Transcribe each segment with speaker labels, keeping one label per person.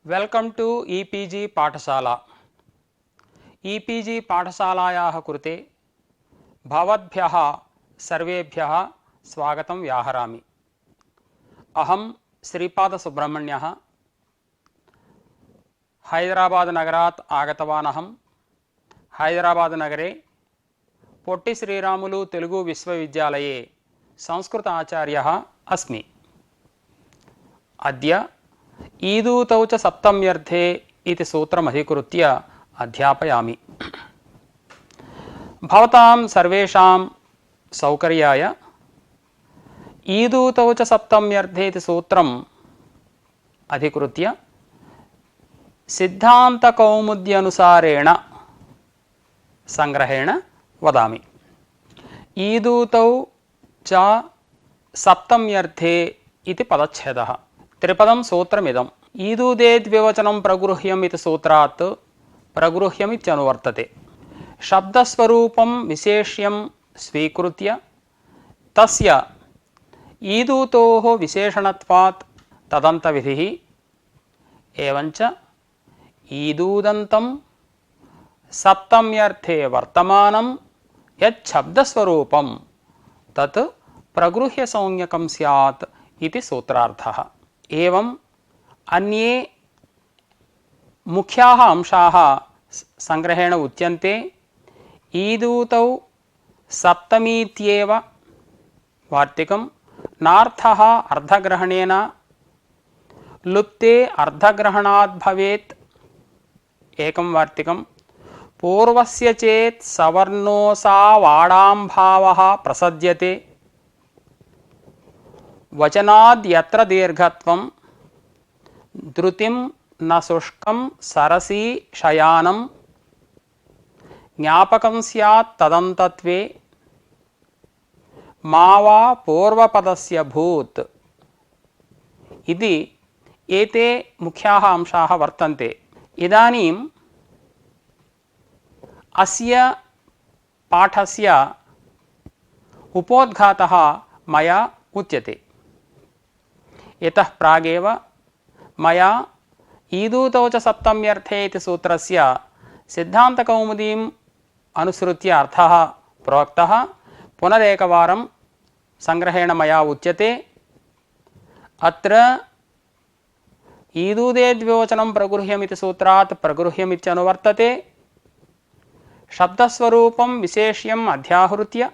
Speaker 1: Welcome two e-PG पाठशाला। E-PG पाठशालायाः कृते भवद्भ्यः सर्वेभ्यः स्वागतं व्याहरामि। अहं श्रीपादसुब्रह्मण्यः हैदराबाद नगरात् आगतवान्। अहं हैदराबाद नगरे पोट्टि श्रीरामुलु तेलुगु विश्वविद्यालये संस्कृत आचार्यः अस्मि। अद्य ईदूतौ च सप्तम्यर्थे इति सूत्रमधिकृत्य अध्यापयामि। भवतां सर्वेषां सौकर्याय ईदूतौ च सप्तम्यर्थे इति सूत्रम् अधिकृत्य सिद्धान्तकौमुद्यनुसारेण संग्रहेण वदामि। ईदूतौ च सप्तम्यर्थे इति पदच्छेदः। त्रिपदं सूत्रमिदम्। ईदूदेद्विवचनं प्रगृह्यम् इति सूत्रात् प्रगृह्यमित्यनुवर्तते। शब्दस्वरूपं विशेष्यं स्वीकृत्य तस्य ईदूतोः विशेषणत्वात् तदन्तविधिः एवञ्च ईदूदन्तं सप्तम्यर्थे वर्तमानं यत् शब्दस्वरूपं तत् प्रगृह्यसंज्ञकं स्यात् इति सूत्रार्थः। एवं अन्ये मुख्याः अंशाः संग्रहेण उच्यन्ते। ईदूतौ सप्तमीत्येव वार्तिकं नार्थः अर्धग्रहणेन लुप्ते अर्धग्रहणात् भवेत् एकं वार्तिकं। पूर्वस्य चेत् सवर्णोऽसावाडाम्भावः प्रसज्यते। वचनाद् यत्र दीर्घत्वं धृतिं न शुष्कं सरसी शयानं ज्ञापकं स्यात् तदन्तत्वे मा वा पूर्वपदस्य भूत् इति एते मुख्याः अंशाः वर्तन्ते। इदानीम् अस्य पाठस्य उपोद्घातः मया उच्यते। यतः प्रागेव मया ईदूतौ च सप्तम्यर्थे इति सूत्रस्य सिद्धान्तकौमुदीम् अनुसृत्य अर्थः प्रोक्तः। पुनरेकवारं संग्रहेण मया उच्यते। अत्र ईदूदेद्विवचनं प्रगृह्यमिति सूत्रात् प्रगृह्यमित्यनुवर्तते। शब्दस्वरूपं विशेष्यम् अध्याहृत्य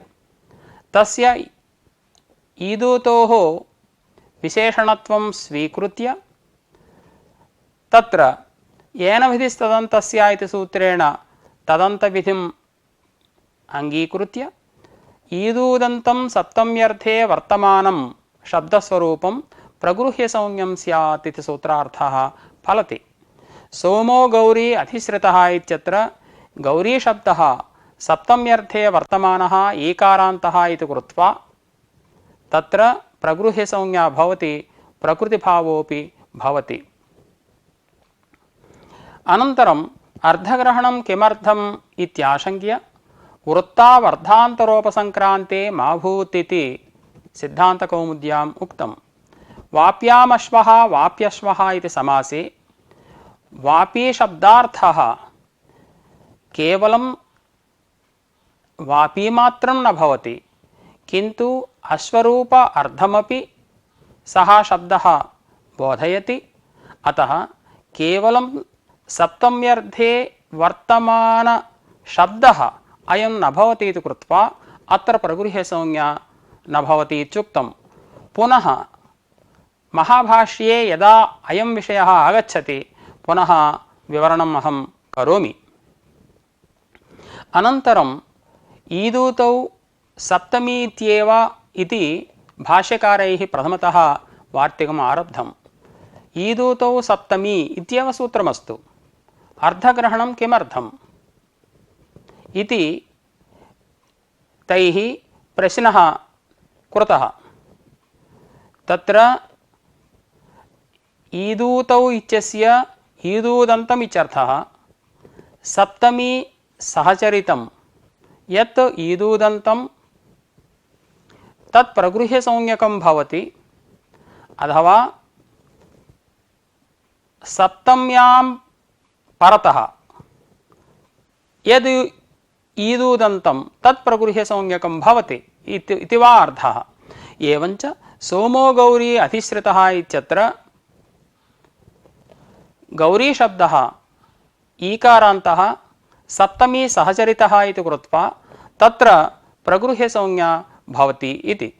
Speaker 1: तस्य ईदूतोः विशेषणत्वं स्वीकृत्य तत्र येन विधिस्तदन्तस्य इति सूत्रेण तदन्तविधिम् अङ्गीकृत्य ईदूदन्तं सप्तम्यर्थे वर्तमानं शब्दस्वरूपं प्रगृह्यसंज्ञं स्यात् इति सूत्रार्थः फलति। सोमो गौरी अधिश्रितः इत्यत्र गौरीशब्दः सप्तम्यर्थे वर्तमानः ईकारान्तः इति कृत्वा तत्र प्रगृह्यसंज्ञा भवति, प्रकृतिभावोऽपि भवति। अनन्तरम् अर्धग्रहणं किमर्थम् इत्याशङ्क्य वृत्तावर्धान्तरोपसङ्क्रान्ते मा भूत् इति सिद्धान्तकौमुद्याम् उक्तम्। वाप्यामश्वः वाप्यश्वः इति समासे वापी शब्दार्थः केवलं वापीमात्रं न भवति, किन्तु अश्वरूप अर्थमपि सः शब्दः बोधयति। अतः केवलं सप्तम्यर्थे वर्तमान शब्दः अयं न भवति इति कृत्वा अत्र प्रगृह्यसंज्ञा न भवति इत्युक्तं। पुनः महाभाष्ये यदा अयं विषयः आगच्छति पुनः विवरणम् अहं करोमि। अनन्तरम् ईदूतौ सप्तमीत्येव इति भाष्यकारैः प्रथमतः वार्तिकम् आरब्धम्। ईदूतौ सप्तमी इत्येव सूत्रमस्तु। अर्धग्रहणं किमर्थम् इति तैः प्रश्नः कृतः। तत्र ईदूतौ इत्यस्य ईदूदन्तम् इत्यर्थः। सप्तमी सहचरितं यत् ईदूदन्तं तत् प्रगृह्यसंज्ञकं भवति, अथवा सप्तम्यां परतः यद् ईदूदन्तं तत् प्रगृह्य संज्ञकं भवति इति वा अर्थः। एवञ्च सोमो गौरी अधिश्रितः इत्यत्र गौरी शब्दः ईकारान्तः सप्तमी सहचरितः इति कृत्वा तत्र प्रगृह्य संज्ञा भवति इति।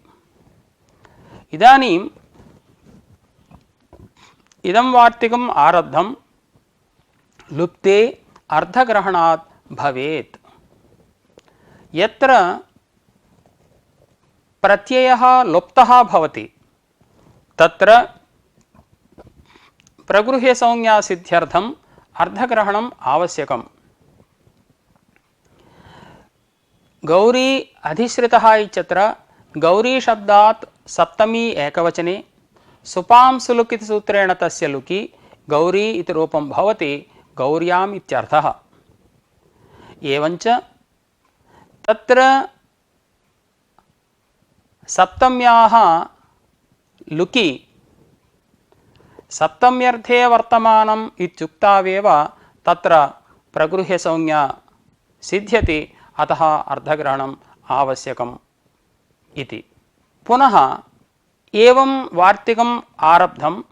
Speaker 1: इदानीम् इदं वार्तिकम् आरब्धं लुप्ते अर्धग्रहणात् भवेत्। यत्र प्रत्ययः लुप्तः भवति तत्र प्रगृह्य संज्ञा सिद्ध्यर्थम् अर्धग्रहणम् आवश्यकम्। गौरी अधिश्रितः इत्यत्र गौरी शब्दात् सप्तमी एकवचने सुपां सुलुक् इति सूत्रेण तस्य लुकि गौरी इति रूपं भवति गौर्याम् इत्यर्थः। एवञ्च तत्र सप्तम्याः लुकि सप्तम्यर्थे वर्तमानम् इत्युक्तावेव तत्र प्रगृह्य संज्ञा सिद्ध्यति, अतः अर्धग्रहणम् आवश्यकम् इति। पुनः एवं वार्तिकम् आरब्धम्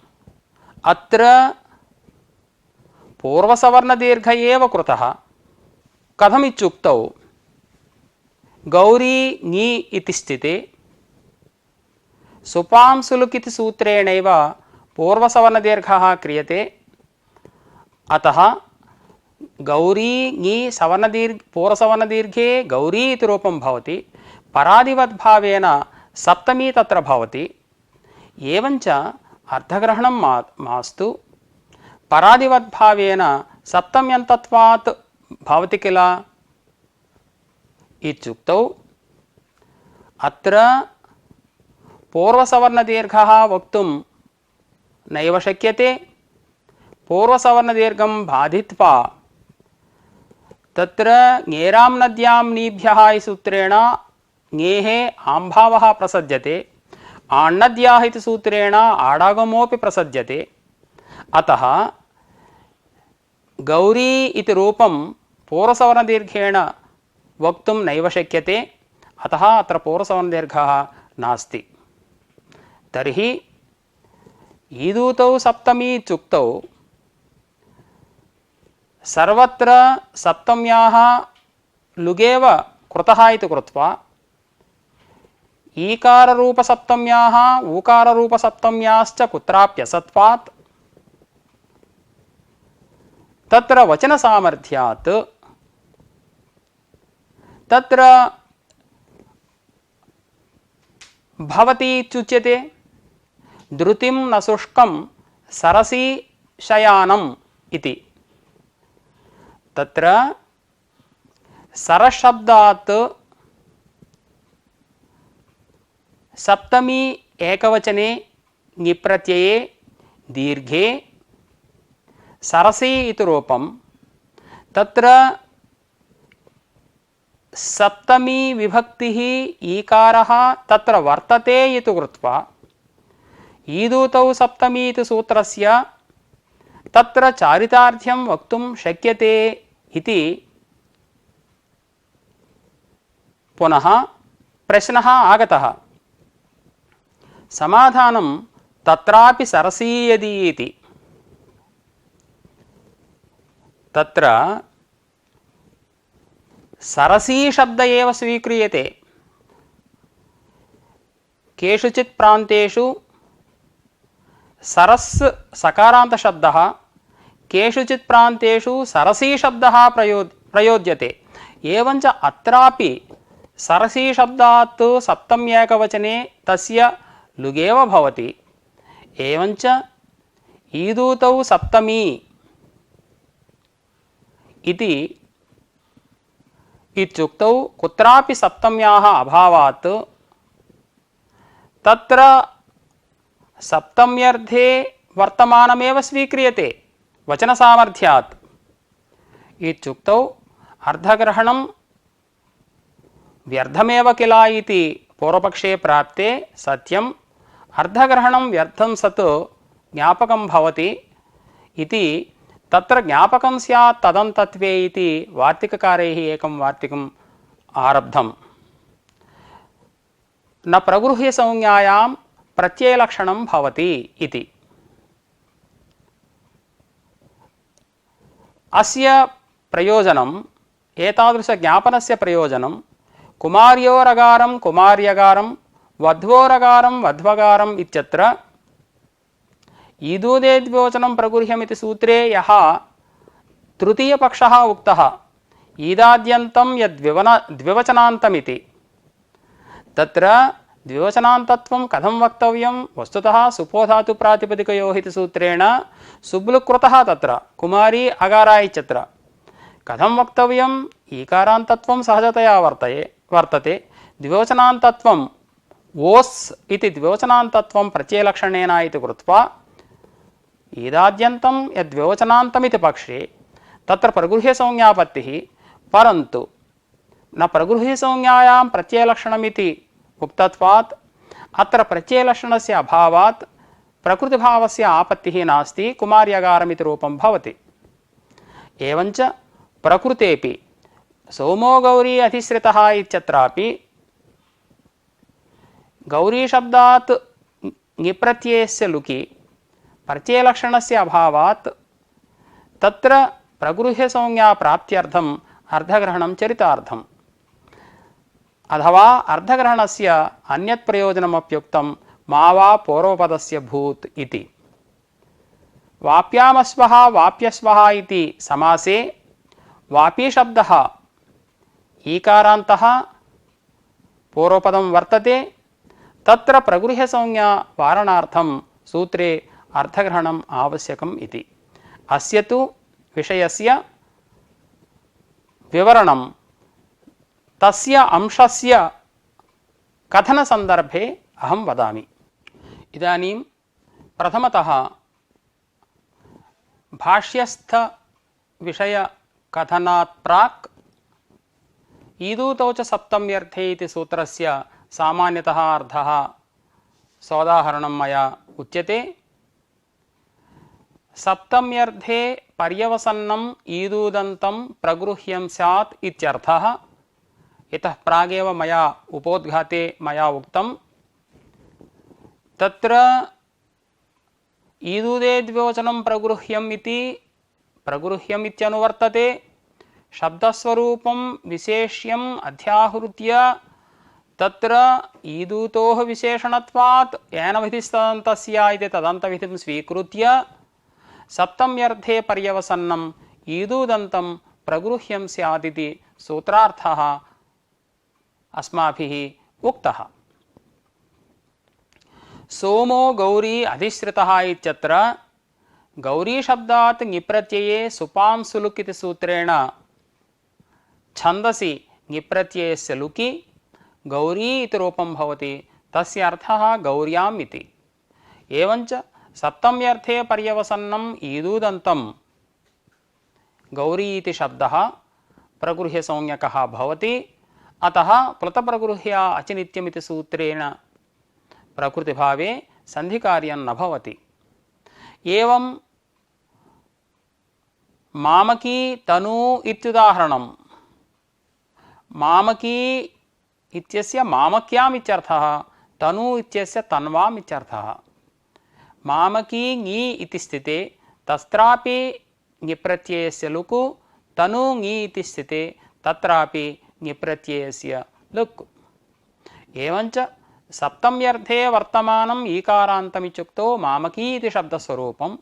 Speaker 1: अत्र पूर्वसवर्णदीर्घ एव कृतः। कथमित्युक्तौ गौरी ङी इति स्थिते सुपां सुलुक् इति सूत्रेणैव पूर्वसवर्णदीर्घः क्रियते, अतः गौरी ङी पूर्वसवर्णदीर्घे गौरी इति रूपं भवति, परादिवद्भावेन सप्तमी तत्र भवति। एवञ्च अर्धग्रहणं मास्तु, परादिवद्भावेन सप्तम्यन्तत्वात् भवति किल इत्युक्तौ अत्र पूर्वसवर्णदीर्घः वक्तुं नैव शक्यते। पूर्वसवर्णदीर्घं बाधित्वा तत्र ङेरां नद्यां नीभ्यः इति सूत्रेण ङेः आम्भावः प्रसज्यते, आण्णद्याः इति सूत्रेण आडागमोऽपि प्रसज्यते। अतः गौरी इति रूपं पूर्वसवर्णदीर्घेण वक्तुं नैव शक्यते, अतः अत्र पूर्वसवर्णदीर्घः नास्ति। तर्हि ईदूतौ सप्तमी इत्युक्तौ सर्वत्र सप्तम्याः लुगेव कृतः इति कृत्वा ईकाररूपसप्तम्याः ऊकाररूपसप्तम्याश्च कुत्राप्यसत्वात् तत्र वचनसामर्थ्यात् तत्र भवति इत्युच्यते। धृतिं न शुष्कं सरसी शयानम् इति। तत्र सरशब्दात् सप्तमी एकवचने ङिप्रत्यये दीर्घे सरसी इति रूपं, तत्र सप्तमी विभक्तिः ईकारः तत्र वर्तते इति कृत्वा ईदूतौ सप्तमी इति सूत्रस्य तत्र चारितार्थ्यं वक्तुं शक्यते इति पुनः प्रश्नः आगतः। समाधानं तत्रापि सरसी यदि इति। तत्र सरसी शब्द एव स्वीक्रियते। केषुचित् प्रान्तेषु सरस् सकारान्त शब्दः, केषुचित् प्रान्तेषु सरसी शब्दः प्रयोज्यते। एवञ्च अत्रापि सरसी शब्दात् सप्तम्येकवचने तस्य लुगेव भवति। एवञ्च ईदूतौ सप्तमी इति इत्युक्तौ कुत्रापि सप्तम्याः अभावात् तत्र सप्तम्यर्थे वर्तमानमेव स्वीक्रियते वचनसामर्थ्यात् इत्युक्तौ अर्धग्रहणं व्यर्थमेव किल इति पूर्वपक्षे प्राप्ते सत्यम्। अर्धग्रहणं व्यर्थं सत् ज्ञापकं भवति। इति तत्र ज्ञापकं स्यात् तदन्तत्वे इति वार्तिककारैः एकं वार्तिकम् आरब्धम्। न प्रगृह्यसंज्ञायां प्रत्ययलक्षणं भवति इति। अस्य प्रयोजनम् एतादृशज्ञापनस्य प्रयोजनं कुमार्योरगारं कुमार्यगारं वध्वोरगारं वध्वगारम् इत्यत्र ईदूदेद्विवचनं प्रगृह्यमिति सूत्रे यः तृतीयपक्षः उक्तः ईदाद्यन्तं यद्विवचनान्तमिति, तत्र द्विवचनान्तत्वं कथं वक्तव्यं, वस्तुतः सुपोधातुप्रातिपदिकयोः इति सूत्रेण सुब्लुकृतः तत्र कुमारी अगारा इत्यत्र कथं वक्तव्यम्, ईकारान्तत्वं सहजतया वर्तते, द्विवचनान्तत्वं ओस् इति द्विवचनान्तत्वं प्रत्ययलक्षणेन इति कृत्वा ईदाद्यन्तं यद्विवचनान्तमिति पक्षे तत्र प्रगृह्यसंज्ञापत्तिः, परन्तु न प्रगृह्यसंज्ञायां प्रत्ययलक्षणमिति उक्तत्वात् अत्र प्रत्ययलक्षणस्य अभावात् प्रकृतिभावस्य आपत्तिः नास्ति, कुमार्यगारमिति रूपं भवति। एवञ्च प्रकृतेपि सोमो गौरी अधिश्रितः इत्यत्रापि गौरीशब्दात् ङिप्रत्ययस्य लुकि प्रत्ययलक्षणस्य अभावात् तत्र प्रगृह्यसंज्ञा प्राप्त्यर्थम् अर्धग्रहणं चरितार्थम्, अथवा अर्धग्रहणस्य अन्यत् प्रयोजनमप्युक्तं मा वा पूर्वपदस्य भूत् इति। वाप्यामस्वः वाप्यस्वः इति समासे वापी शब्दः ईकारान्तः पूर्वपदं वर्तते, तत्र प्रगृह्यसंज्ञा वारणार्थं सूत्रे अर्थग्रहणम् आवश्यकम् इति। अस्य तु विषयस्य विवरणं तस्य अंशस्य कथनसन्दर्भे अहं वदामि। इदानीं प्रथमतः भाष्यस्थविषयकथनात् प्राक् ईदूतौ च सप्तम्यर्थे इति सूत्रस्य सामान्यतः अर्थः सोदाहरणं मया उच्यते। सप्तम्यर्थे पर्यवसन्नम् ईदूदन्तं प्रगृह्यं स्यात् इत्यर्थः। इतः प्रागेव मया उपोद्घाते मया उक्तं तत्र ईदूदेद्विवचनं प्रगृह्यम् इति प्रगृह्यम् इत्यनुवर्तते, शब्दस्वरूपं विशेष्यम् अध्याहृत्य तत्र ईदूतोः विशेषणत्वात् येन विधिस्तदन्तस्य इति तदन्तविधिं स्वीकृत्य सप्तम्यर्थे पर्यवसन्नम् ईदूदन्तं प्रगृह्यं स्यात् इति सूत्रार्थः अस्माभिः उक्तः। सोमो गौरी अधिश्रितः इत्यत्र गौरी शब्दात् ङिप्रत्यये सुपां सुलुक् इति सूत्रेण छन्दसि ङिप्रत्ययस्य लुकि गौरी इति रूपं भवति, तस्य अर्थः गौर्याम् इति। एवञ्च सप्तम्यर्थे पर्यवसन्नम् ईदूदन्तं गौरी इति शब्दः प्रगृह्यसंज्ञकः भवति, अतः प्लुतप्रगृह्या अचिनित्यमिति सूत्रेण प्रकृतिभावे सन्धिकार्यं न भवति। एवं मामकी तनु इत्युदाहरणं, मामकी इत्यस्य मामक्याम् इत्यर्थः, तनु इत्यस्य तन्वाम् इत्यर्थः। मामकी ङी इति स्थिते तत्रापि ङिप्रत्ययस्य लुकु, तनु ङी इति स्थिते तत्रापि ङिप्रत्ययस्य लुक्। एवञ्च सप्तम्यर्थे वर्तमानम् ईकारान्तमित्युक्तौ मामकी इति शब्दस्वरूपम्,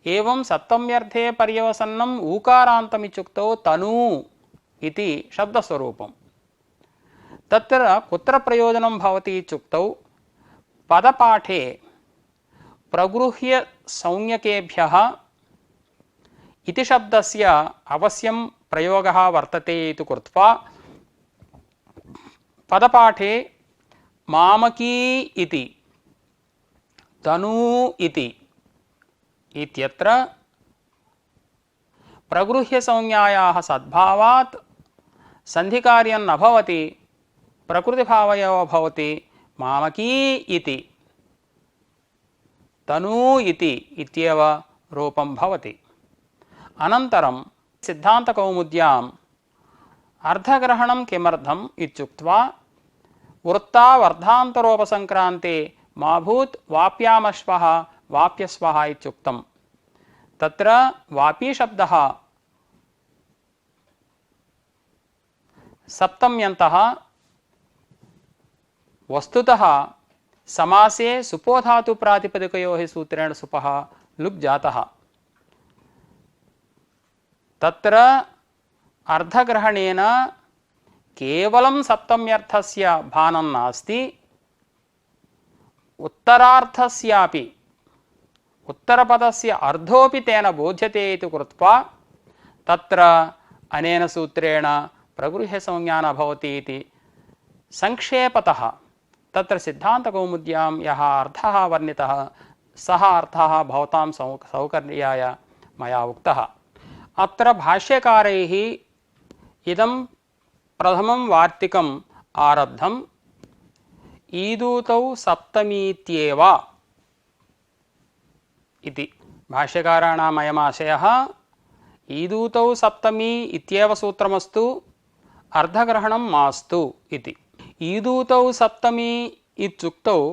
Speaker 1: एवं सप्तम्यर्थे पर्यवसन्नम् ऊकारान्तमित्युक्तौ तनु इति शब्दस्वरूपम्। तत्र कुत्र प्रयोजनं भवति इत्युक्तौ पदपाठे प्रगृह्य संज्ञकेभ्यः इति शब्दस्य अवश्यं प्रयोगः वर्तते इति कृत्वा पदपाठे मामकी इति तनु इति इत्यत्र प्रगृह्यसंज्ञायाः सद्भावात् सन्धिकार्यं न भवति, प्रकृतिभावयो भवति। मामकी इति तनु इति इत्येव रूपं भवति। अनन्तरं सिद्धान्तकौमुद्याम् अर्धग्रहणं किमर्थम् इत्युक्त्वा वृत्तावर्धान्तरोपसङ्क्रान्ते मा भूत् वाप्यामश्वः वाप्यस्वः इत्युक्तम्। तत्र वापी शब्दः सप्तम्यन्तः वस्तुतः समासे सुपोधातु प्रातिपदिकयोः सूत्रेण सुपः लुक् जातः। तत्र अर्धग्रहणेन केवलं सप्तम्यर्थस्य भानं नास्ति, उत्तरार्थस्यापि उत्तरपदस्य अर्धोऽपि तेन बोध्यते इति कृत्वा तत्र अनेन सूत्रेण प्रगृह्यसंज्ञा न भवति इति संक्षेपतः तत्र सिद्धान्तकौमुद्यां यः अर्थः वर्णितः सः अर्थः भवतां सौकर्याय मया उक्तः। अत्र भाष्यकारैः इदं प्रथमं वार्तिकम् आरब्धम् ईदूतौ सप्तमीत्येव इति। भाष्यकाराणाम् अयमाशयः ईदूतौ सप्तमी इत्येव सूत्रमस्तु, अर्धग्रहणं मास्तु इति। ईदूतौ सप्तमी इत्युक्तौ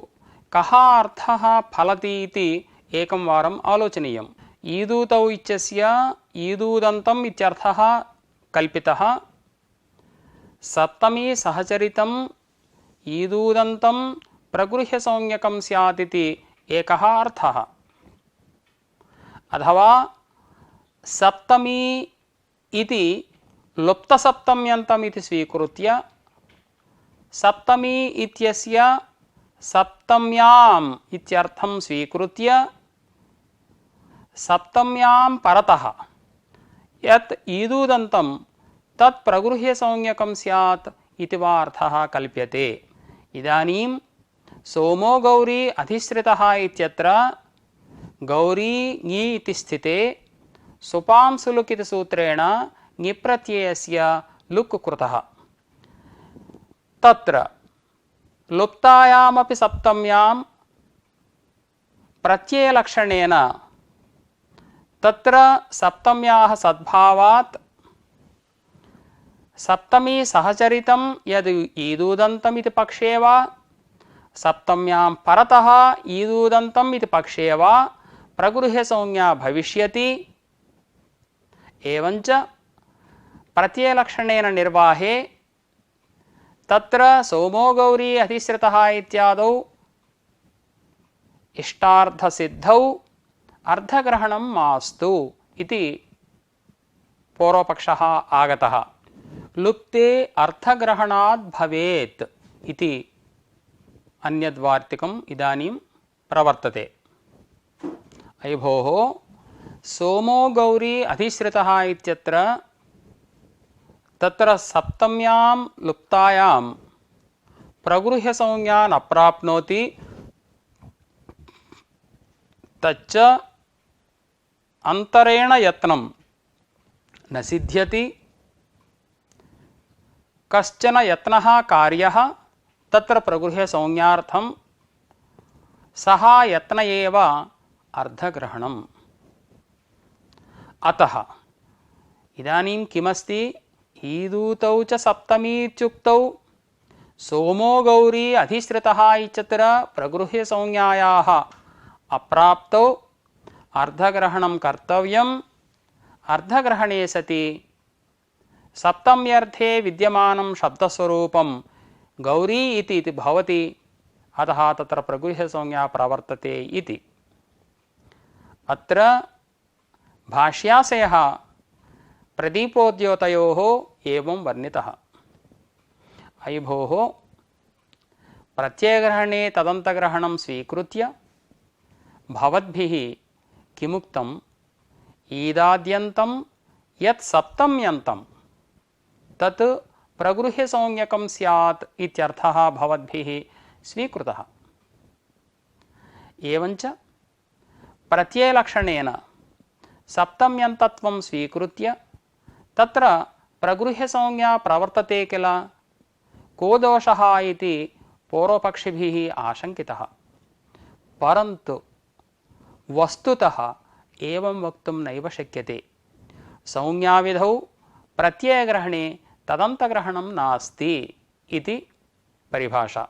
Speaker 1: कः अर्थः फलति इति एकं वारम् आलोचनीयम्। ईदूतौ इत्यस्य ईदूदन्तम् इत्यर्थः कल्पितः, सप्तमी सहचरितं ईदूदन्तं प्रगृह्यसंज्ञकं स्यात् इति एकः अर्थः। अथवा सप्तमी इति लुप्तसप्तम्यन्तम् इति स्वीकृत्य सप्तमी इत्यस्य सप्तम्याम् इत्यर्थं स्वीकृत्य सप्तम्यां परतः यत् ईदूदन्तं तत् प्रगृह्यसंज्ञकं स्यात् इति वा अर्थः कल्प्यते। इदानीं सोमो गौरी अधिश्रितः इत्यत्र गौरी ङि इति स्थिते सुपां सुलुक् इति सूत्रेण ङिप्रत्ययस्य लुक् कृतः। तत्र लुप्तायामपि सप्तम्यां प्रत्ययलक्षणेन तत्र सप्तम्याः सद्भावात् सप्तमी सहचरितं यद् ईदूदन्तम् इति पक्षे वा सप्तम्यां परतः ईदूदन्तम् इति पक्षे वा प्रगृह्यसंज्ञा भविष्यति। एवञ्च प्रत्ययलक्षणेन निर्वाहे तत्र सोमो गौरी अधिश्रितः इत्यादौ इष्टार्थसिद्धौ अर्धग्रहणं मास्तु इति पूर्वपक्षः आगतः। लुप्ते अर्थग्रहणात् भवेत् इति अन्यद्वार्तिकम् इदानीं प्रवर्तते। अयि भोः, सोमो गौरी अधिश्रितः इत्यत्र तत्र सप्तम्यां लुप्तायां प्रगृह्यसंज्ञा न प्राप्नोति, तच्च अन्तरेण यत्नं न सिद्ध्यति। कश्चन यत्नः कार्यः तत्र प्रगृह्यसंज्ञार्थं, सः यत्न एव अर्धग्रहणम्। अतः इदानीं किमस्ति, ईदूतौ च सप्तमी इत्युक्तौ सोमो गौरी अधिश्रितः इत्यत्र प्रगृह्यसंज्ञायाः अप्राप्तौ अर्धग्रहणं कर्तव्यम्। अर्धग्रहणे सति सप्तम्यर्थे विद्यमानं शब्दस्वरूपं गौरी इति भवति, अतः तत्र प्रगृह्यसंज्ञा प्रवर्तते इति। अत्र भाष्याशयः प्रदीपोद्योतयोः एवं वर्णितः। अयि भोः, प्रत्ययग्रहणे तदन्तग्रहणं स्वीकृत्य भवद्भिः किमुक्तम्, ईदाद्यन्तं यत् सप्तम्यन्तं तत् प्रगृह्यसंज्ञकं स्यात् इत्यर्थः भवद्भिः स्वीकृतः। एवञ्च प्रत्ययलक्षणेन सप्तम्यन्तत्वं स्वीकृत्य तत्र प्रगृह्यसंज्ञा प्रवर्तते किल, को दोषः इति पूर्वपक्षिभिः आशङ्कितः। परन्तु वस्तुतः एवं वक्तुं नैव शक्यते। संज्ञाविधौ प्रत्ययग्रहणे तदन्तग्रहणं नास्ति इति परिभाषा।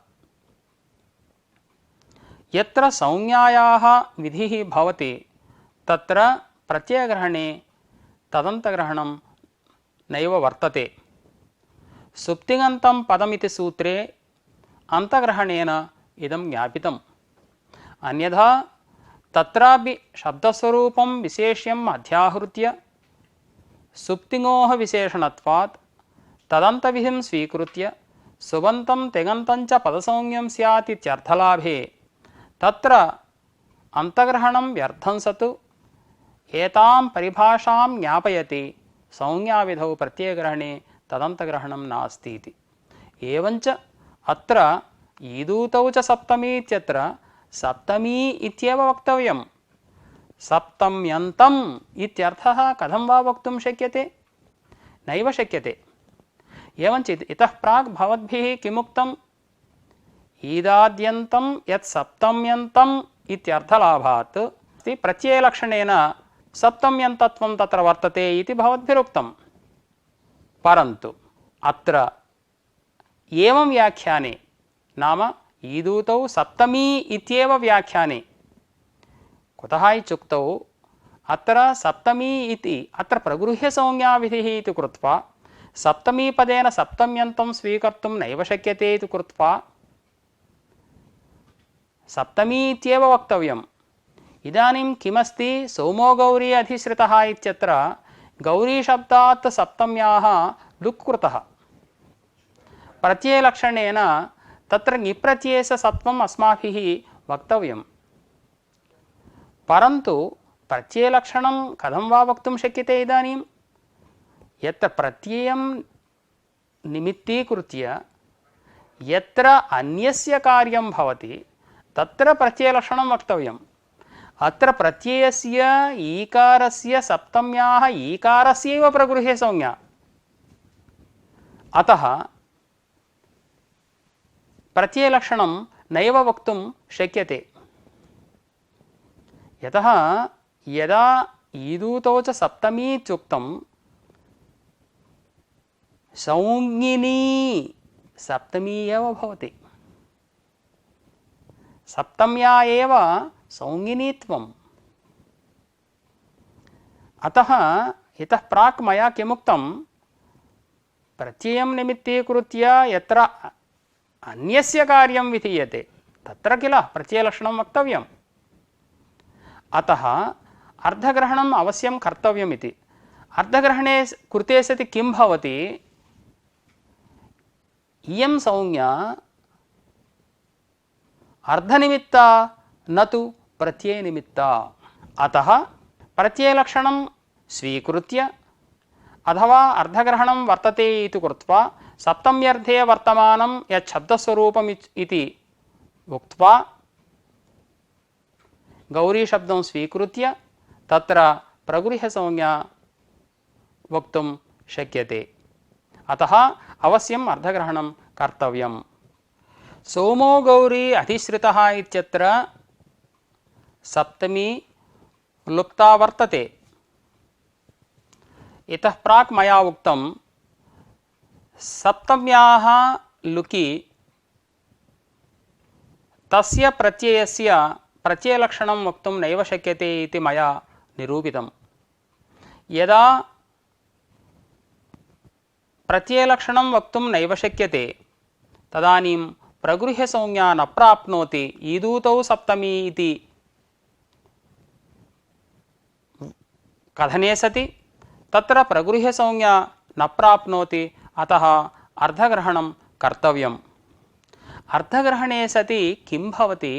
Speaker 1: यत्र संज्ञायाः विधिः भवति तत्र प्रत्ययग्रहणे तदन्तग्रहणं नैव वर्तते। सुप्तिङन्तं पदमिति सूत्रे अन्तग्रहणेन इदं ज्ञापितम्। अन्यथा तत्रापि शब्दस्वरूपं विशेष्यम् अध्याहृत्य सुप्तिङोः विशेषणत्वात् तदन्तविधिं स्वीकृत्य सुबन्तं तिङन्तं च पदसंज्ञं स्यात् इत्यर्थलाभे तत्र अन्तग्रहणं व्यर्थं सतु एतां परिभाषां ज्ञापयति संज्ञाविधौ प्रत्ययग्रहणे तदन्तग्रहणं नास्ति इति। एवञ्च अत्र ईदूतौ च सप्तमी इत्यत्र सप्तमी इत्येव वक्तव्यं। सप्तम्यन्तम् इत्यर्थः कथं वा वक्तुं शक्यते? नैव शक्यते। एवञ्च इतः प्राक् भवद्भिः किमुक्तम्? ईदाद्यन्तं यत् सप्तम्यन्तम् इत्यर्थलाभात् प्रत्ययलक्षणेन सप्तम्यन्तत्वं तत्र वर्तते इति भवद्भिरुक्तं। परन्तु अत्र एवं व्याख्याने नाम ईदूतौ सप्तमी इत्येव व्याख्याने कुतः इत्युक्तौ अत्र सप्तमी इति अत्र प्रगृह्यसंज्ञाविधिः इति कृत्वा सप्तमीपदेन सप्तम्यन्तं स्वीकर्तुं नैव शक्यते इति कृत्वा सप्तमी इत्येव वक्तव्यम्। इदानीं किमस्ति? सोमो गौरी अधिश्रितः इत्यत्र गौरीशब्दात् सप्तम्याः लुक् कृतः। प्रत्ययलक्षणेन तत्र ङिप्रत्ययस्य सत्वम् अस्माभिः वक्तव्यं। परन्तु प्रत्ययलक्षणं कथं वा वक्तुं शक्यते? इदानीं यत्र प्रत्ययं निमित्तीकृत्य यत्र अन्यस्य कार्यं भवति तत्र प्रत्ययलक्षणं वक्तव्यम्। अत्र प्रत्ययस्य ईकारस्य सप्तम्याः ईकारस्यैव प्रगृह्यसंज्ञा। अतः प्रत्ययलक्षणं नैव वक्तुं शक्यते। यतः यदा ईदूतौ च सप्तमी इत्युक्तं संज्ञिनी सप्तमी एव भवति। सप्तम्या एव संज्ञिनीत्वम्। अतः इतः प्राक् मया किमुक्तं? प्रत्ययं निमित्तीकृत्य यत्र अन्यस्य कार्यं विधीयते तत्र किल प्रत्ययलक्षणं वक्तव्यम्। अतः अर्धग्रहणम् अवश्यं कर्तव्यमिति। अर्धग्रहणे कृते सति किं भवति? इयं संज्ञा अर्धनिमित्ता न तु प्रत्ययनिमित्ता। अतः प्रत्ययलक्षणं स्वीकृत्य अथवा अर्धग्रहणं वर्तते इति कृत्वा सप्तम्यर्थे वर्तमानं यत् शब्दस्वरूपम् इति उक्त्वा गौरीशब्दं स्वीकृत्य तत्र प्रगृह्यसंज्ञा वक्तुं शक्यते। अतः अवश्यम् अर्धग्रहणं कर्तव्यम्। सोमो गौरी अधिश्रितः इत्यत्र सप्तमी लुप्ता वर्तते। इतः प्राक् मया उक्तं सप्तम्याः लुकि तस्य प्रत्ययस्य प्रत्ययलक्षणं वक्तुं नैव शक्यते इति मया निरूपितं। यदा प्रत्ययलक्षणं वक्तुं नैव शक्यते तदानीं प्रगृह्यसंज्ञा न प्राप्नोति। ईदूतौ सप्तमी इति कथने सति तत्र प्रगृह्यसंज्ञा न प्राप्नोति। अतः अर्धग्रहणं कर्तव्यम्। अर्धग्रहणे सति किं भवति?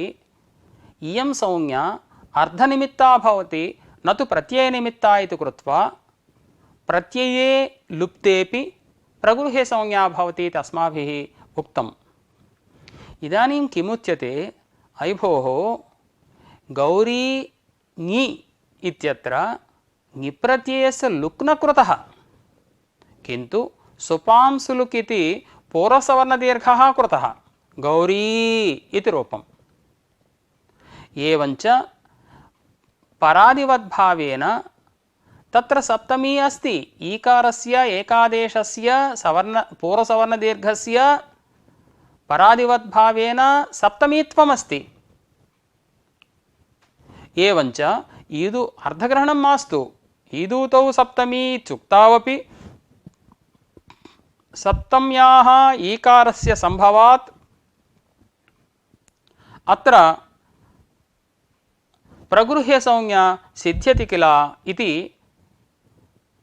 Speaker 1: इयं संज्ञा अर्धनिमित्ता भवति न तु प्रत्ययनिमित्ता इति कृत्वा प्रत्यये लुप्तेपि प्रगृह्यसंज्ञा भवति इति अस्माभिः उक्तम्। इदानीं किमुच्यते? अयि भोः, गौरी ङि इत्यत्र ङिप्रत्ययस्य लुक् न कृतः, किन्तु सुपांसुलुक् इति पूर्वसवर्णदीर्घः कृतः, गौरी इति रूपम्। एवञ्च परादिवद्भावेन तत्र सप्तमी अस्ति। ईकारस्य एकादेशस्य सवर्ण पूर्वसवर्णदीर्घस्य परादिवद्भावेन सप्तमीत्वमस्ति। एवञ्च ईदु अर्धग्रहणं मास्तु। ईदूतौ सप्तमी इत्युक्तावपि सप्तम्याः ईकारस्य सम्भवात् अत्र प्रगृह्यसंज्ञा सिद्ध्यति किल इति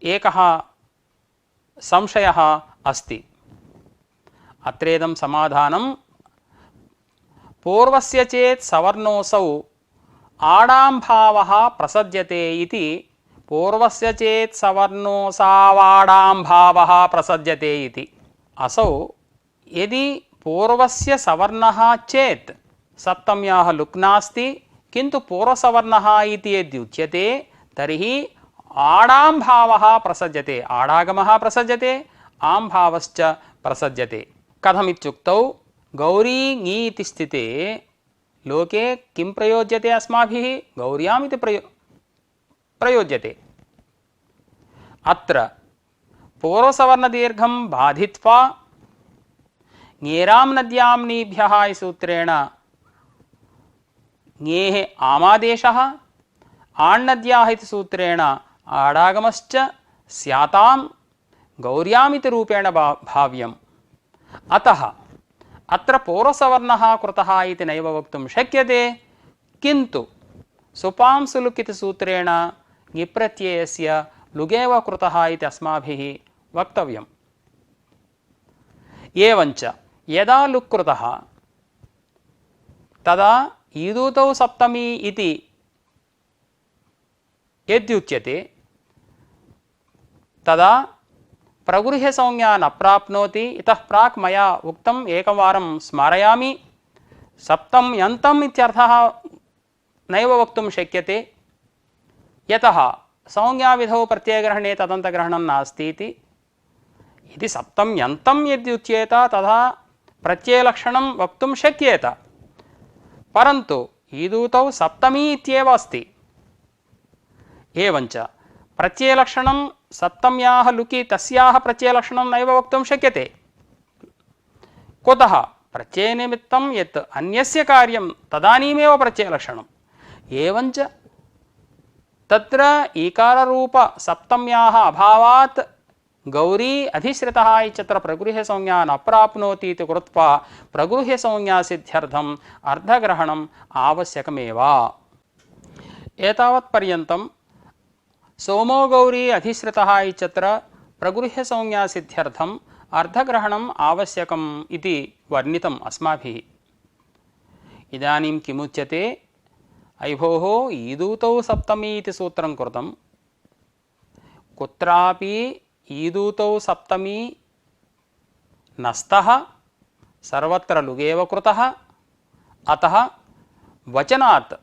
Speaker 1: एकः संशयः अस्ति। अत्रेदं समाधानं पूर्वस्य चेत् सवर्णोऽसौ आडाम्भावः प्रसज्यते इति। पूर्वस्य चेत् सवर्णोऽसावाडाम्भावः प्रसज्यते इति। असौ यदि पूर्वस्य सवर्णः चेत् सप्तम्याः लुक् नास्ति, किन्तु पूर्वसवर्णः इति यद्युच्यते तर्हि आडाम्भावः प्रसज्यते। आडागमः प्रसज्यते, आम्भावश्च प्रसज्यते। कथमित्युक्तौ गौरी ङी इति स्थिते लोके किं प्रयोज्यते अस्माभिः? गौर्याम् इति प्रयोज्यते। अत्र पूर्वसवर्णदीर्घं बाधित्वा ङेरां नद्यां नीभ्यः इति सूत्रेण ङेः आमादेशः, आण्नद्याः इति सूत्रेण आडागमश्च स्यातां गौर्याम् इति रूपेण भाव्यम्। अतः अत्र पूर्वसवर्णः कृतः इति नैव वक्तुं शक्यते, किन्तु सुपांसुलुक् इति सूत्रेण ङिप्रत्ययस्य लुगेव कृतः इति अस्माभिः वक्तव्यम्। एवञ्च यदा लुक् कृतः तदा ईदूतौ सप्तमी इति यद्युच्यते तदा प्रगृह्यसंज्ञा न प्राप्नोति। इतः प्राक् मया उक्तम्, एकवारं स्मारयामि। सप्तम्यन्तम् इत्यर्थः नैव वक्तुं शक्यते, यतः संज्ञाविधौ प्रत्ययग्रहणे तदन्तग्रहणं नास्ति इति। यदि सप्तम्यन्तं यद्युच्येत तदा प्रत्ययलक्षणं वक्तुं शक्येत, परन्तु ईदूतौ सप्तमी इत्येव अस्ति। एवञ्च प्रत्ययलक्षणं सप्तम्याः लुकि तस्याः प्रत्ययलक्षणं नैव वक्तुं शक्यते। कुतः? प्रत्ययनिमित्तं यत् अन्यस्य कार्यं तदानीमेव प्रत्ययलक्षणम्। एवञ्च तत्र ईकाररूप सप्तम्याः अभावात् गौरी अधिश्रितः इत्यत्र प्रगृह्यसंज्ञा न प्राप्नोति इति कृत्वा प्रगृह्यसंज्ञासिद्ध्यर्थम् अर्धग्रहणम् आवश्यकमेव। एतावत्पर्यन्तं सोमो गौरी अधिश्रितः इत्यत्र प्रगृह्यसंज्ञासिद्ध्यर्थम् अर्धग्रहणम् आवश्यकम् इति वर्णितम् अस्माभिः। इदानीं किमुच्यते? अयि भोः, ईदूतौ सप्तमी इति सूत्रं कृतं, कुत्रापि ईदूतौ सप्तमी न स्तः, सर्वत्र लुगेव कृतः। अतः वचनात्,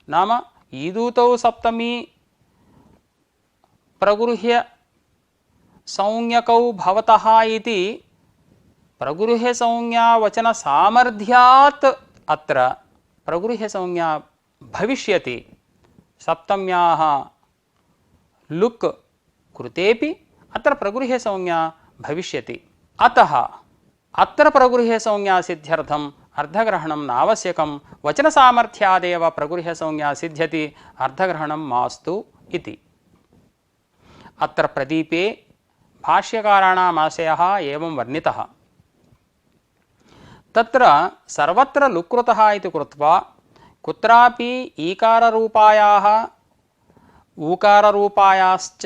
Speaker 1: नाम ईदूतौ सप्तमी प्रगृह्य संज्ञकौ भवतः इति प्रगृह्यसंज्ञावचनसामर्थ्यात् अत्र प्रगृह्यसंज्ञा भविष्यति। सप्तम्याः लुक् कृतेपि अत्र प्रगृह्यसंज्ञा भविष्यति। अतः अत्र प्रगृह्यसंज्ञा सिद्ध्यर्थम् अर्धग्रहणं नावश्यकं। वचनसामर्थ्यादेव प्रगृह्यसंज्ञा सिद्ध्यति, अर्धग्रहणं मास्तु इति। अत्र प्रदीपे भाष्यकाराणाम् आशयः एवं वर्णितः। तत्र सर्वत्र लुक्कृतः इति कृत्वा कुत्रापि ईकाररूपायाः ऊकाररूपायाश्च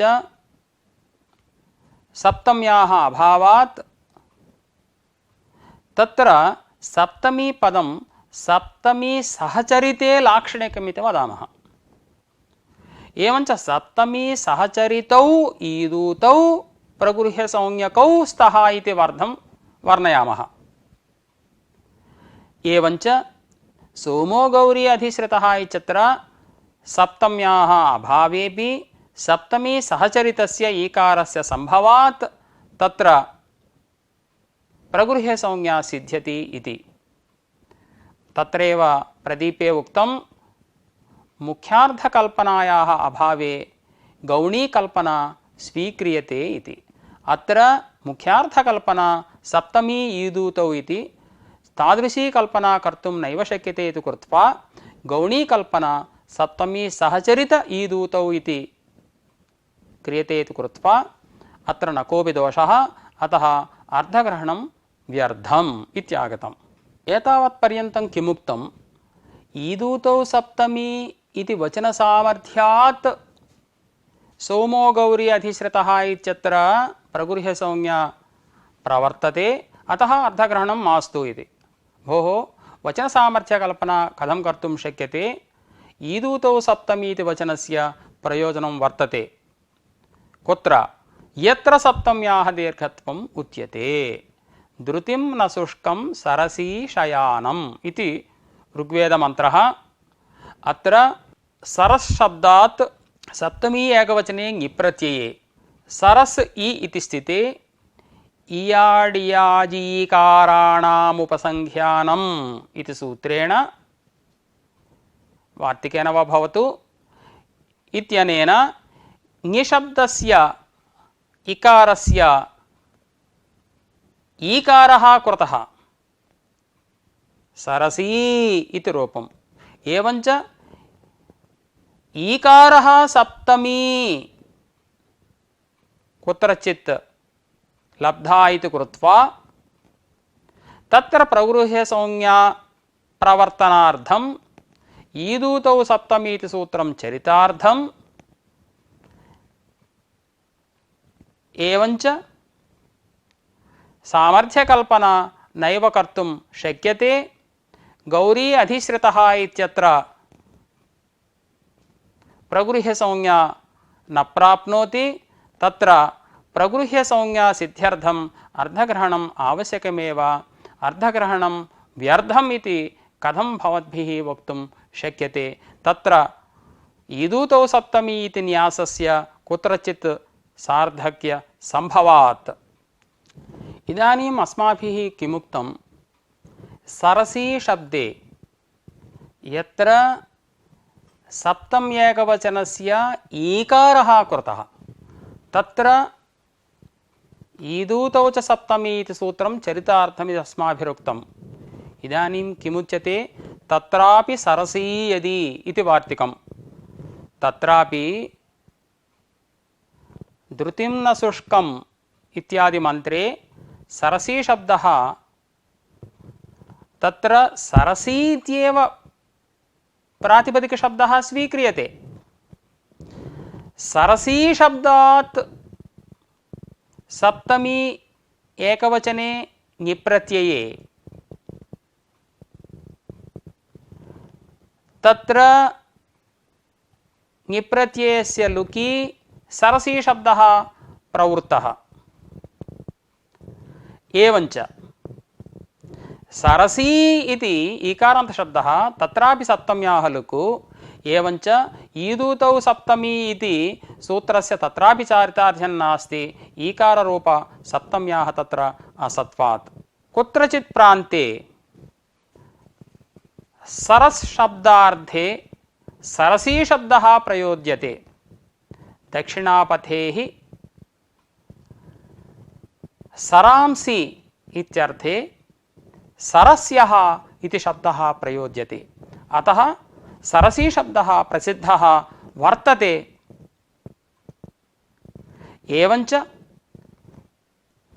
Speaker 1: सप्तम्याः अभावात् तत्र सप्तमी पदं सप्तमी सहचरिते लाक्षणिकमिति वदामः। एवञ्च सप्तमी सहचरितौ ईदूतौ प्रगृह्यसंज्ञकौ स्तः इति वर्णयामः। एवञ्च सोमो गौरी अधिश्रितः इत्यत्र सप्तम्याः अभावेपि सप्तमी सहचरितस्य ईकारस्य सम्भवात् तत्र प्रगृह्यसंज्ञा सिद्ध्यति इति। तत्रैव प्रदीपे उक्तं, मुख्यार्थकल्पनायाः अभावे गौणीकल्पना स्वीक्रियते इति। अत्र मुख्यार्थकल्पना सप्तमी ईदूतौ इति तादृशी कल्पना कर्तुं नैव शक्यते इति कृत्वा गौणीकल्पना सप्तमी सहचरित ईदूतौ इति क्रियते इति कृत्वा अत्र न कोऽपि दोषः, अतः अर्धग्रहणं व्यर्थम् इत्यागतम्। एतावत्पर्यन्तं किमुक्तम्? ईदूतौ सप्तमी इति वचनसामर्थ्यात् सोमो गौरी अधिश्रितः इत्यत्र प्रगृह्यसंज्ञा प्रवर्तते, अतः अर्धग्रहणं मास्तु इति। भोः, वचनसामर्थ्यकल्पना कथं कर्तुं शक्यते? ईदूतौ सप्तमी इति वचनस्य प्रयोजनं वर्तते। कुत्र? यत्र सप्तम्याः दीर्घत्वम् उच्यते। धृतिं न शुष्कं सरसी शयानम् इति ऋग्वेदमन्त्रः। अत्र सरस् शब्दात् सप्तमी एकवचने ङिप्रत्यये सरस् इ इति स्थिते इयाडियाजीकाराणामुपसंख्यानम् इति सूत्रेण वार्तिकेन वा भवतु इत्यनेन ङिशब्दस्य इकारस्य ईकारः कृतः सरसी इति रूपम्। एवञ्च ईकारः सप्तमी कुत्रचित् लब्धा इति कृत्वा तत्र प्रगृह्यसंज्ञा प्रवर्तनार्थम् ईदूतौ सप्तमी इति सूत्रं चरितार्थम्। एवञ्च सामर्थ्यकल्पना नैव कर्तुं शक्यते। गौरी अधिश्रितः इत्यत्र प्रगृह्यसंज्ञा न प्राप्नोति, तत्र प्रगृह्यसंज्ञा सिद्ध्यर्थम् अर्धग्रहणम् आवश्यकमेव। अर्धग्रहणं व्यर्थम् इति कथं भवद्भिः वक्तुं शक्यते? तत्र ईदूतौ सप्तमी इति न्यासस्य कुत्रचित् सार्धक्य संभवात्। इदानीम् अस्माभिः किमुक्तं? सरसी शब्दे यत्र सप्तम्येकवचनस्य ईकारः कृतः तत्र ईदूतौ च सप्तमी इति सूत्रं चरितार्थमिति अस्माभिरुक्तम्। इदानीं किमुच्यते? तत्रापि सरसी यदि इति वार्तिकम्। तत्रापि धृतिं न शुष्कम् इत्यादि मन्त्रे सरसी शब्दः तत्र सरसी इत्येव प्रातिपदिकशब्दः स्वीक्रियते। सरसी शब्दात् सप्तमी एकवचने ङिप्रत्यये तत्र ङिप्रत्ययस्य लुकि सरसी शब्दः प्रवृत्तः। एवञ्च सरसी इति ईकारान्तशब्दः तत्रापि सप्तम्याः लुकु। एवञ्च ईदूतौ सप्तमी इति सूत्रस्य तत्रापि चारितार्थ्यं नास्ति, ईकाररूप सप्तम्याः तत्र असत्वात्। कुत्रचित् प्रान्ते सरस् शब्दार्थे सरसी शब्दः प्रयोज्यते। दक्षिणापथे हि सरांसि इत्यर्थे सरस्यः इति शब्दः प्रयोज्यते। अतः सरसी शब्दः प्रसिद्धः वर्तते। एवञ्च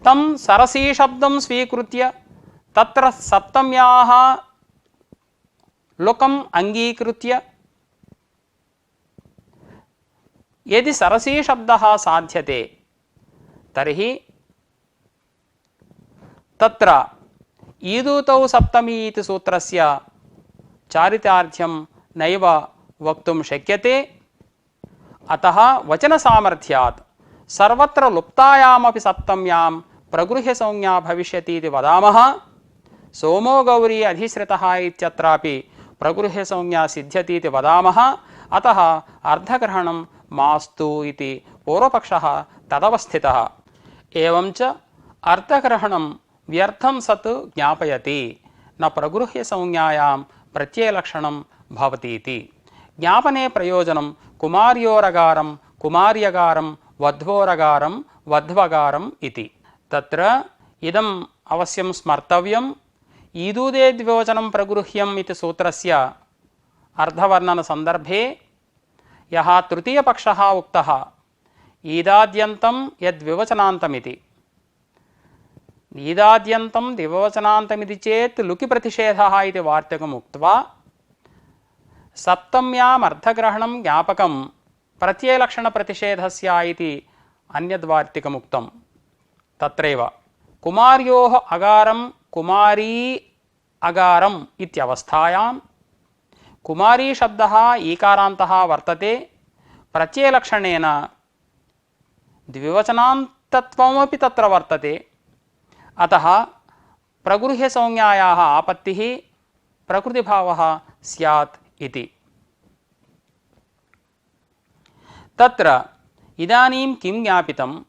Speaker 1: तं सरसी शब्दं स्वीकृत्य तत्र सप्तम्याः लुकम् अङ्गीकृत्य यदि सरसी शब्दः साध्यते तर्हि तत्र ईदूतौ सप्तमी इति सूत्रस्य चारितार्थ्यं नैव वक्तुं शक्यते। अतः वचनसामर्थ्यात् सर्वत्र लुप्तायामपि सप्तम्यां प्रगृह्यसंज्ञा भविष्यति इति वदामः। सोमो गौरी अधिश्रितः इत्यत्रापि प्रगृह्यसंज्ञा सिद्ध्यति इति वदामः। अतः अर्धग्रहणं मास्तु इति पूर्वपक्षः तदवस्थितः। एवञ्च अर्धग्रहणं व्यर्थं सत् ज्ञापयति, न प्रगृह्यसंज्ञायां प्रत्ययलक्षणं भवति इति। ज्ञापने प्रयोजनं कुमार्योरगारं कुमार्यगारं वध्वोरगारं वध्वगारम् इति। तत्र इदम् अवश्यं स्मर्तव्यम्। ईदूदे द्विवचनं प्रगृह्यम् इति सूत्रस्य अर्धवर्णनसन्दर्भे यः तृतीयपक्षः उक्तः ईदाद्यन्तं यद्विवचनान्तमिति, ईदाद्यन्तं द्विवचनान्तमिति चेत् लुकि प्रतिषेधः इति वार्तिकम् उक्त्वा सप्तम्याम् अर्थग्रहणं ज्ञापकं प्रत्ययलक्षणप्रतिषेधस्य इति अन्यद्वार्तिकम् उक्तं। तत्रैव कुमार्योः अगारं कुमारी अगारम् इत्यवस्थायां कुमारी शब्दः ईकारान्तः वर्तते। प्रत्ययलक्षणेन द्विवचनान्तत्वमपि तत्र वर्तते। अतः प्रगृह्यसंज्ञायाः आपत्तिः प्रकृतिभावः स्यात् इति। तत्र इदानीं किं ज्ञापितं,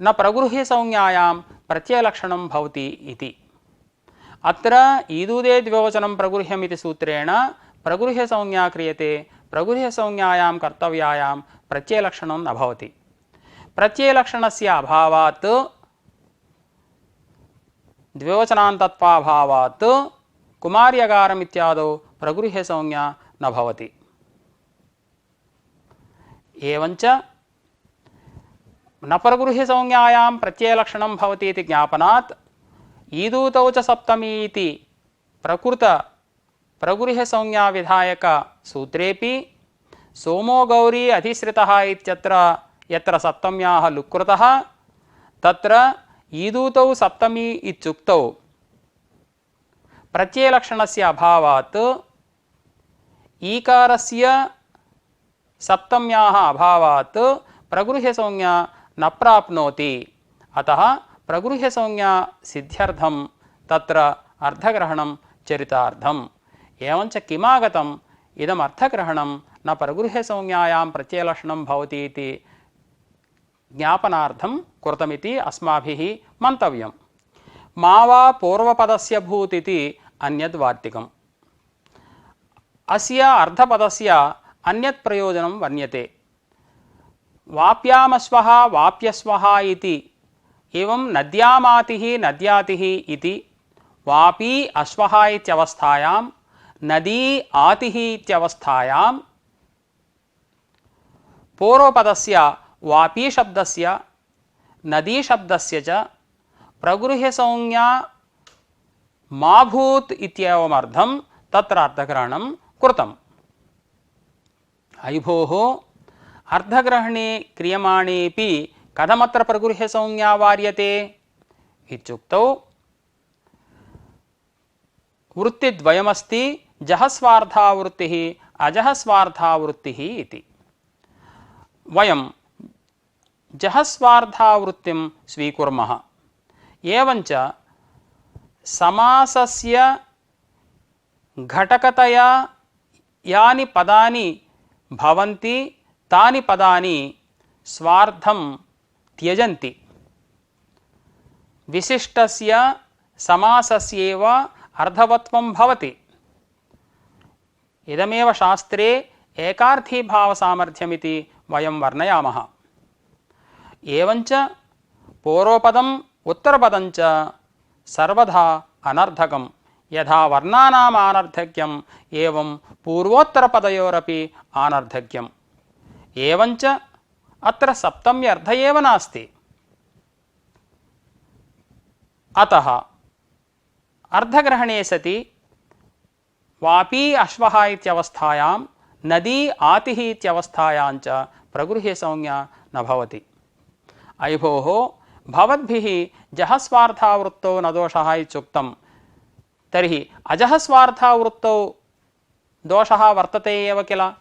Speaker 1: न प्रगृह्यसंज्ञायां प्रत्ययलक्षणं भवति इति। अत्र ईदूदे द्विवचनं प्रगृह्यमिति सूत्रेण प्रगृह्यसंज्ञा क्रियते, प्रगृह्यसंज्ञायां कर्तव्यायां प्रत्ययलक्षणं न भवति। प्रत्ययलक्षणस्य अभावात् द्विवचनान्तत्वाभावात् कुमार्यगारम् इत्यादौ प्रगृह्यसंज्ञा न भवति। एवञ्च न प्रगृह्यसंज्ञायां प्रत्ययलक्षणं भवति इति ज्ञापनात् ईदूतौ च सप्तमी इति प्रकृत प्रगृह्यसंज्ञाविधायक सूत्रेपि सोमो गौरी अधिश्रितः इत्यत्र यत्र सप्तम्याः लुक्कृतः तत्र ईदूतौ सप्तमी इत्युक्तौ प्रत्ययलक्षणस्य अभावात् ईकारस्य सप्तम्याः अभावात् प्रगृह्यसंज्ञा न प्राप्नोति। अतः प्रगृह्यसंज्ञा सिद्ध्यर्थं तत्र अर्थग्रहणं चरितार्थम्। एवञ्च किमागतम् इदम् अर्थग्रहणं न प्रगृह्यसंज्ञायां प्रत्ययलक्षणं भवति इति ज्ञापनार्थं कृतमिति अस्माभिः मन्तव्यम्। मा वा पूर्वपदस्य भूत् इति अन्यद्वार्तिकम्। अस्य अर्थपदस्य अन्यत् प्रयोजनं वर्ण्यते। वाप्यामश्वः वाप्यस्वः इति एवं नद्यामातिः नद्यातिः इति वापी अश्वः इत्यवस्थायां नदी आतिः इत्यवस्थायां पूर्वपदस्य वापी शब्दस्य नदी शब्दस्य च प्रगृह्यसंज्ञा मा भूत् इत्येवमर्थं तत्र अर्थग्रहणं कृतम्। अयि भोः, अर्धग्रहणे क्रियमाणेपि कथमत्र प्रगृह्यसंज्ञा वार्यते इत्युक्तौ वृत्तिद्वयमस्ति, जहस्वार्था वृत्तिः अजहस्वार्था वृत्तिः इति। वयं जहस्वार्था वृत्तिं स्वीकुर्मः। एवञ्च समासस्य घटकतया यानि पदानि भवन्ति तानि पदानि स्वार्थं त्यजन्ति। विशिष्टस्य समासस्येव अर्धवत्वं भवति। इदमेव शास्त्रे एकार्थीभावसामर्थ्यमिति वयं वर्णयामः। एवञ्च पूर्वपदम् उत्तरपदञ्च सर्वदा अनर्थकं। यथा वर्णानाम् आनर्थक्यम् एवं पूर्वोत्तरपदयोरपि आनर्थक्यम्। एवञ्च अत्र सप्तम्यर्थ एव नास्ति। अतः अर्धग्रहणे सति वापी अश्वः इत्यवस्थायां नदी आतिः इत्यवस्थायाञ्च प्रगृह्यसंज्ञा न भवति। अयि भोः, भवद्भिः जहस्वार्थावृत्तौ न दोषः इत्युक्तं। तर्हि अजहस्वार्थावृत्तौ दोषः वर्तते एव किल।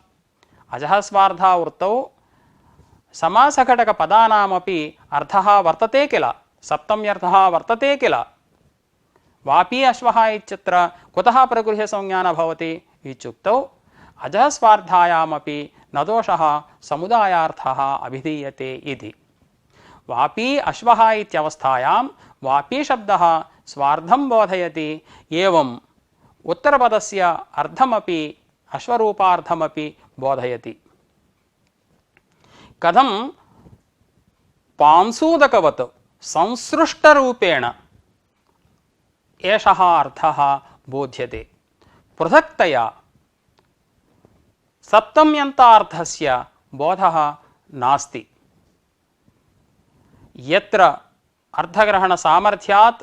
Speaker 1: अजहस्वार्थावृत्तौ समासघटकपदानामपि अर्थः वर्तते किल, सप्तम्यर्थः वर्तते किल। वापी अश्वः इत्यत्र कुतः प्रगृह्यसंज्ञा न भवति इत्युक्तौ अजहस्वार्थायामपि न दोषः समुदायार्थः अभिधीयते इति। वापी अश्वः इत्यवस्थायां वापी शब्दः स्वार्थं बोधयति। एवं उत्तरपदस्य अर्थमपि अश्वरूपार्थमपि बोधयति। कथं पांसूदकवत् संसृष्टरूपेण एषः अर्थः बोध्यते, पृथक्तया सप्तम्यन्तार्थस्य बोधः नास्ति। यत्र अर्थग्रहणसामर्थ्यात्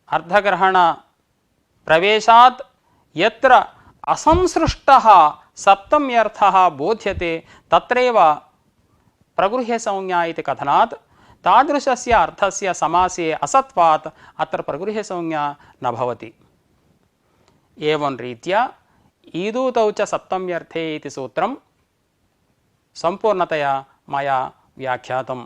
Speaker 1: अर्थग्रहणप्रवेशात् यत्र असंसृष्टः सप्तम्यर्थः बोध्यते तत्रैव प्रगृह्यसंज्ञा इति कथनात् तादृशस्य अर्थस्य समासे असत्वात् अत्र प्रगृह्यसंज्ञा न भवति। एवं रीत्या ईदूतौ च सप्तम्यर्थे इति सूत्रं सम्पूर्णतया मया व्याख्यातम्।